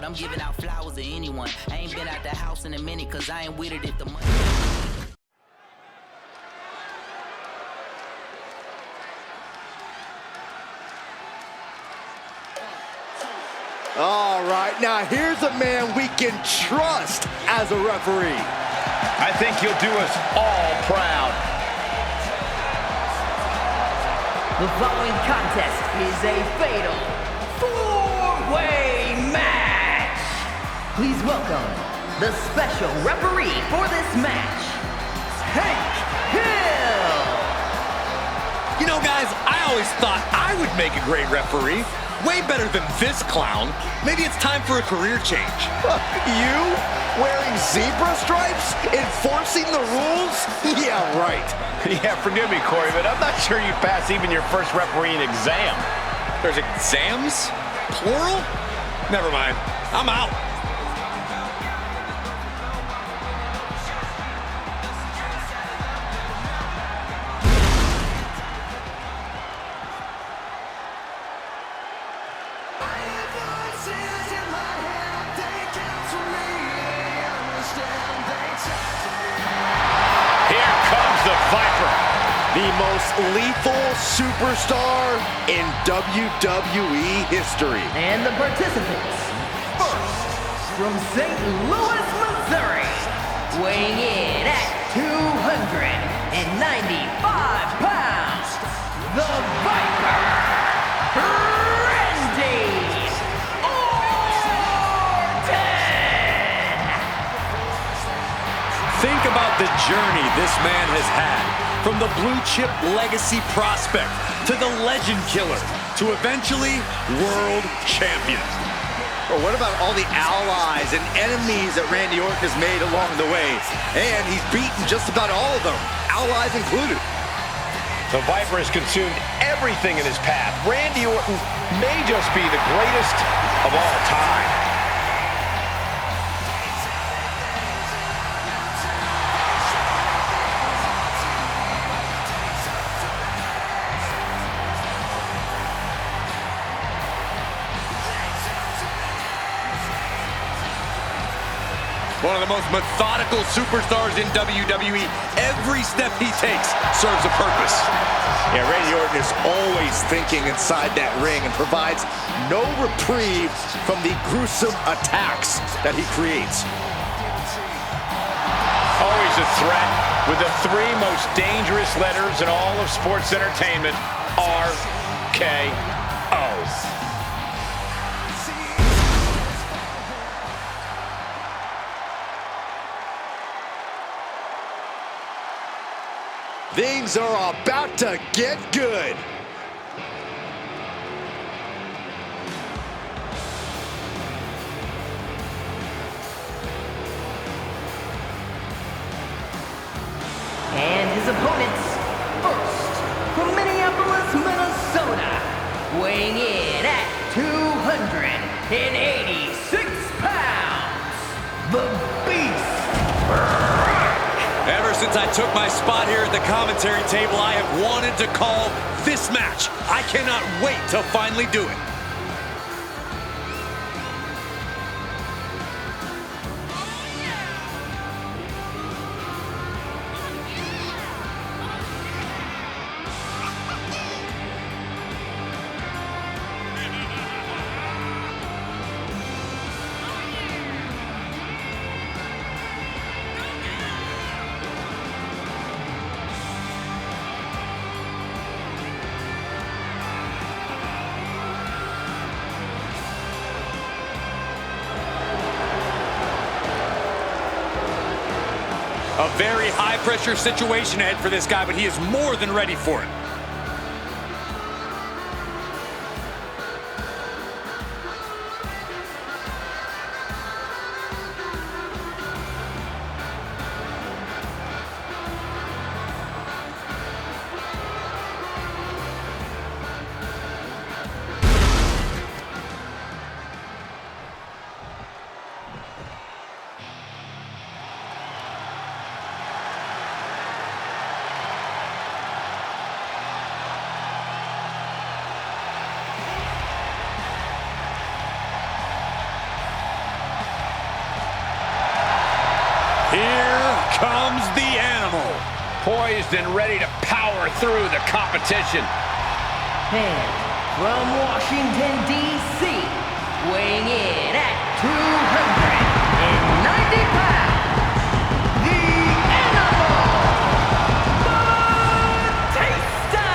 I'm giving out flowers to anyone. I ain't been out the house in a minute cause I ain't with it if the money. All right, now here's a man we can trust as a referee. I think he'll do us all proud. The following contest is a fatal four-way match. Please welcome the special referee for this match, Hank Hill. You know, guys, I always thought I would make a great referee. Way better than this clown. Maybe it's time for a career change. You? Wearing zebra stripes? Enforcing the rules? Yeah, right. Yeah, forgive me, Corey, but I'm not sure you pass even your first refereeing exam. There's exams? Plural? Never mind. I'm out. The most lethal superstar in WWE history. And the participants, first, from St. Louis, Missouri, weighing in at 295 pounds, the Viper, Randy Orton! Think about the journey this man has had. From the blue chip legacy prospect to the legend killer to eventually world champion. Or what about all the allies and enemies that Randy Orton has made along the way? And he's beaten just about all of them, allies included. The Viper has consumed everything in his path. Randy Orton may just be the greatest of all time. One of the most methodical superstars in WWE. Every step he takes serves a purpose. Yeah, Randy Orton is always thinking inside that ring and provides no reprieve from the gruesome attacks that he creates. Always a threat with the three most dangerous letters in all of sports entertainment, RKOs. Things are about to get good. And his opponents, first, from Minneapolis, Minnesota, weighing in at 286 pounds, the Beast. Ever since I took my spot here at the commentary table, I have wanted to call this match. I cannot wait to finally do it. A very high-pressure situation ahead for this guy, but he is more than ready for it. comes the animal. Poised and ready to power through the competition. And from Washington, D.C., weighing in at 290 pounds, the animal, Batista!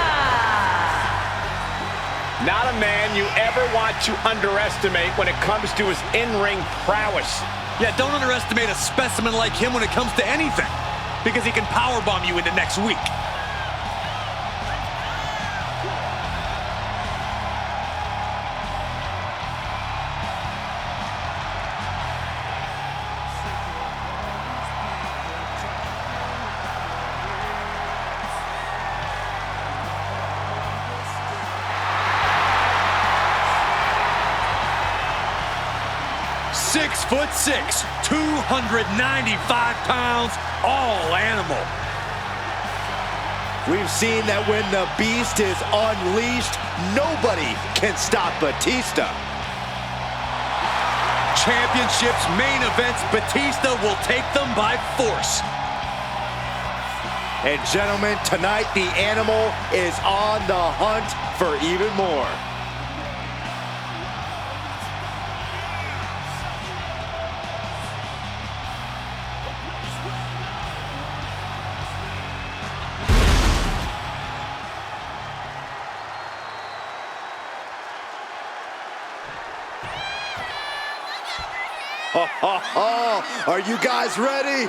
Not a man you ever want to underestimate when it comes to his in-ring prowess. Yeah, don't underestimate a specimen like him when it comes to anything, because he can powerbomb you into next week. .6'6", 295 pounds, all animal. We've seen that when the beast is unleashed, nobody can stop Batista. Championships, main events, Batista will take them by force. And gentlemen, tonight the animal is on the hunt for even more. Are you guys ready?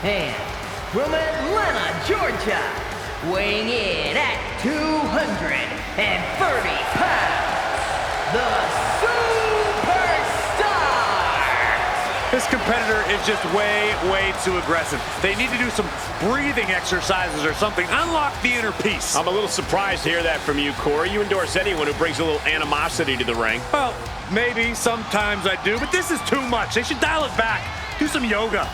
And from Atlanta, Georgia, weighing in at 230 pounds, the Superstar! This competitor is just way too aggressive. They need to do some breathing exercises or something. Unlock the inner peace. I'm a little surprised to hear that from you, Corey. You endorse anyone who brings a little animosity to the ring. Well, maybe sometimes I do, but this is too much. They should dial it back. Do some yoga.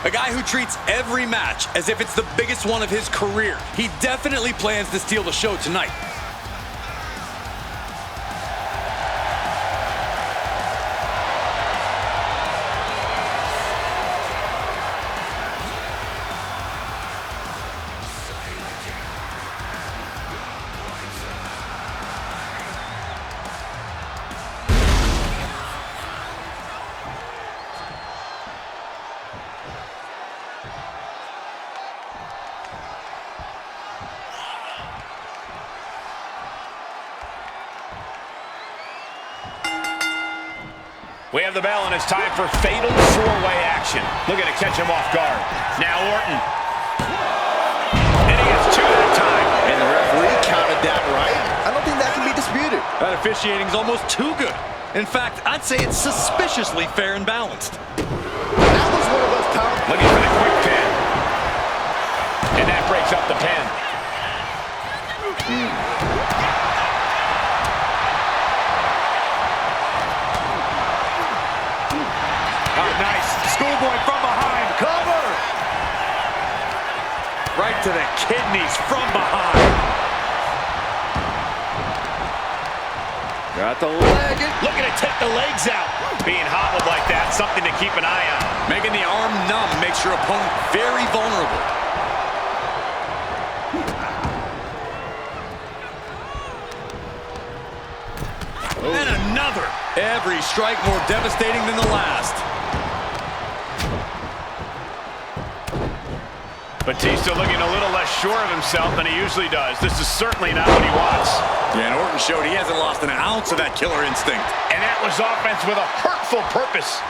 A guy who treats every match as if it's the biggest one of his career. He definitely plans to steal the show tonight. We have the bell, and it's time for fatal four-way action. Looking to catch him off guard. Now Orton. And he gets two that time. And the referee counted that right. I don't think that can be disputed. That officiating's almost too good. In fact, I'd say it's suspiciously fair and balanced. That was one of those power... Looking for the quick pin. And that breaks up the pin. Oh, nice. Schoolboy from behind. Cover! Right to the kidneys from behind. Got the leg. Looking to take the legs out. Being hobbled like that, something to keep an eye on. Making the arm numb makes your opponent very vulnerable. And another. Every strike more devastating than the last. Batista looking a little less sure of himself than he usually does. This is certainly not what he wants. Yeah, and Orton showed he hasn't lost an ounce of that killer instinct. And that was offense with a hurtful purpose.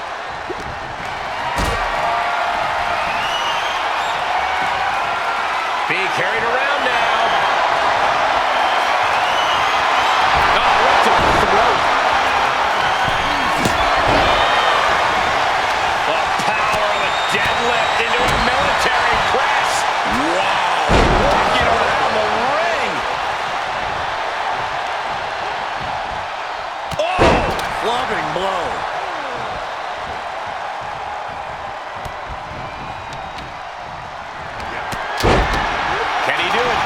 Being carried around now. Oh, what do it?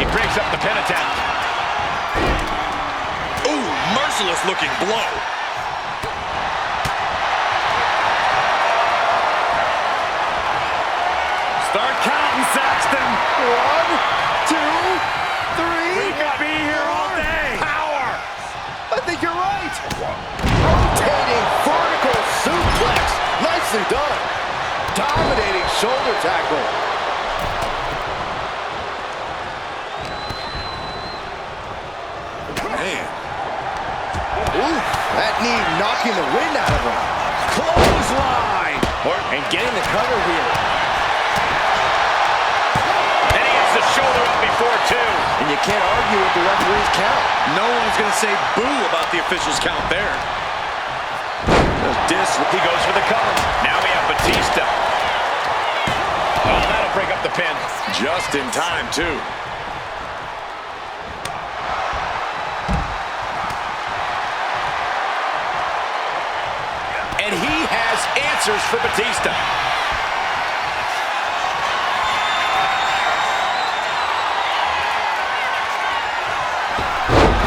He breaks up the pin attempt. Ooh, merciless looking blow. Start counting, Saxton. 1, 2, 3. We could be here all day. Power. I think you're right. Rotating vertical suplex. Nicely done. Dominating shoulder tackle. Man. Ooh, that knee knocking the wind out of him. Clothesline. And getting the cover here. And he has the shoulder up before two. And you can't argue with the referee's count. No one's going to say boo about the official's count there. He goes for the cover. Now we have Batista. Oh, that'll break up the pin. Just in time, too. And he has answers for Batista.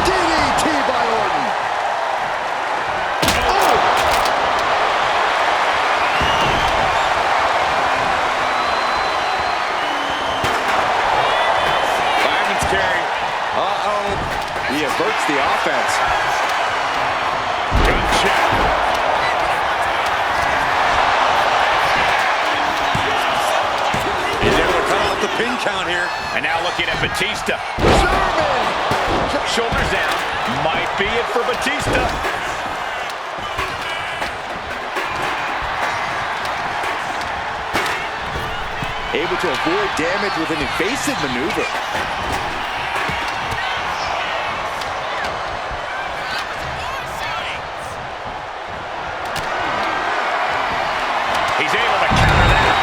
DDT by Orton. Oh! Fireman's carry. Uh-oh. He averts the offense. Good check. He's able to cut off the pin count here. And now looking at Batista. German! Shoulders down. Might be it for Batista. Able to avoid damage with an evasive maneuver. He's able to counter that.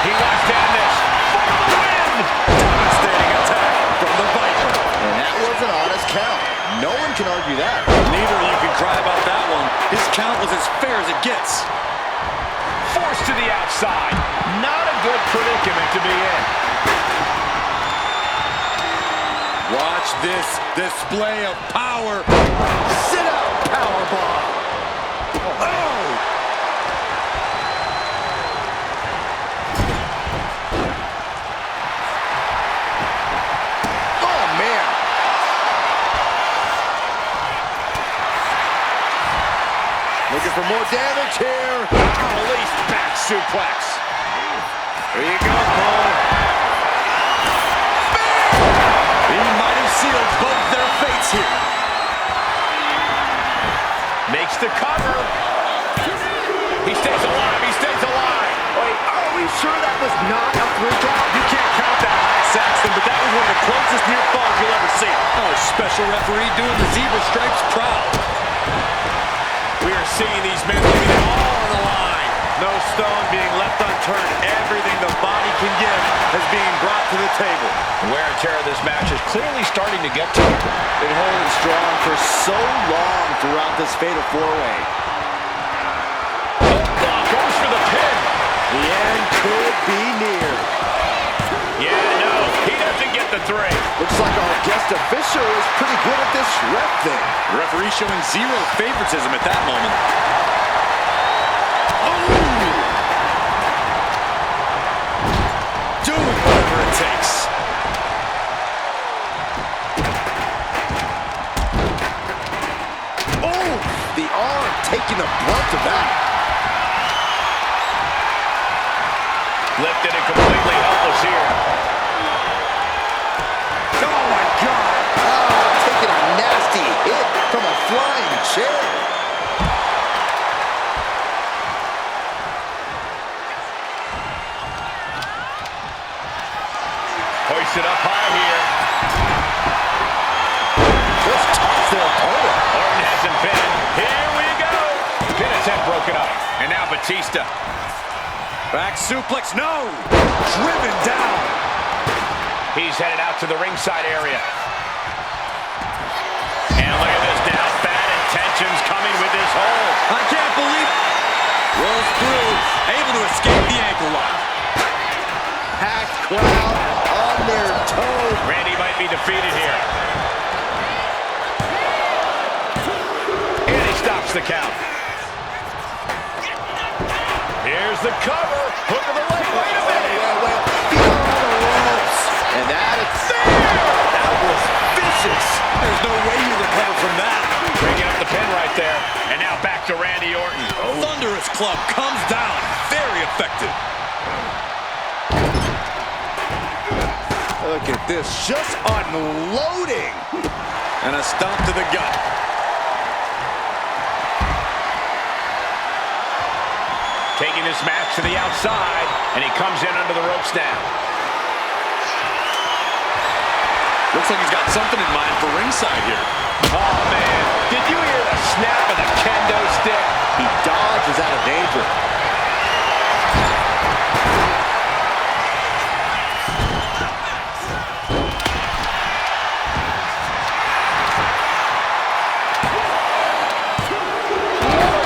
He wants to end this for the win. Devastating attack from the Viper. And that was an honest count. No one can argue that. Neither of you can cry about that one. His count was as fair as it gets. Forced to the outside. Not a good predicament to be in. Watch this display of power. Sit out powerbomb. Oh! Oh, man. Looking for more damage here. Released back suplex. There you go, Cole. He might have sealed both their fates here. Makes the cover. He stays alive. He stays alive. Wait, are we sure that was not a 3 count? You can't count that high, Saxton, but that was one of the closest near falls you'll ever see. Oh, special referee doing the zebra stripes proud. We are seeing these men leaving it all on the line. No stone being left unturned. Everything the body can give is being brought to the table. The wear and tear of this match is clearly starting to get to him. Been holding strong for so long throughout this fatal 4-way. Goes for the pin. The end could be near. Yeah, no, he doesn't get the 3. Looks like our guest official is pretty good at this ref thing. The referee showing zero favoritism at that moment. Doing whatever it takes. Oh, the arm taking the brunt of that. Lifted and completely helpless here. Oh, my God. Oh, taking a nasty hit from a flying chair. Hoisted up high here. Just toss their opponent. Orton has him pinned. Here we go. Pin attempt broken up. And now Batista. Back suplex, no! Driven down. He's headed out to the ringside area. And look at this now. Bad intentions coming with this hold. I can't believe it. Rolls through, able to escape the ankle lock. Packed crowd on their toes. Randy might be defeated here. And he stops the count. Here's the cover. Hook of the leg. Wait a minute. Wait. Feet on the ropes. And that is there. That was vicious. There's no way you recover from that. Breaking up the pin right there. And now back to Randy Orton. Thunderous club comes down. Very effective. Look at this. Just unloading. And a stomp to the gut. Taking this match to the outside. And he comes in under the ropes now. Looks like he's got something in mind for ringside here. Oh, man. Did you hear the snap of the kendo stick? He dodges out of danger.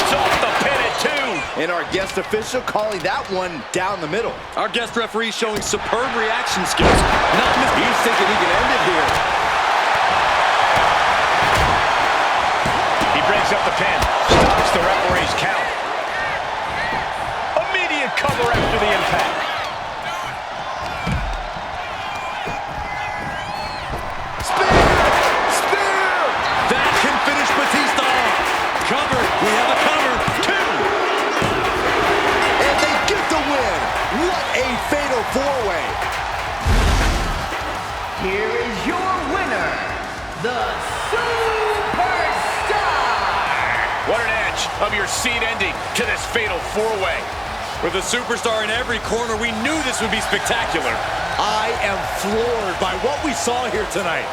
It's off the pin at 2. And our guest official calling that one down the middle. Our guest referee showing superb reaction skills. He's thinking he can end it here. He breaks up the pin. Stops the referee's count. Immediate cover after the impact. Spear! That can finish Batista. Cover. We have a cover. 2. And they get the win. What a fatal four-way. Here is your winner, the Superstar! What an edge of your seat ending to this fatal four-way. With a superstar in every corner, we knew this would be spectacular. I am floored by what we saw here tonight.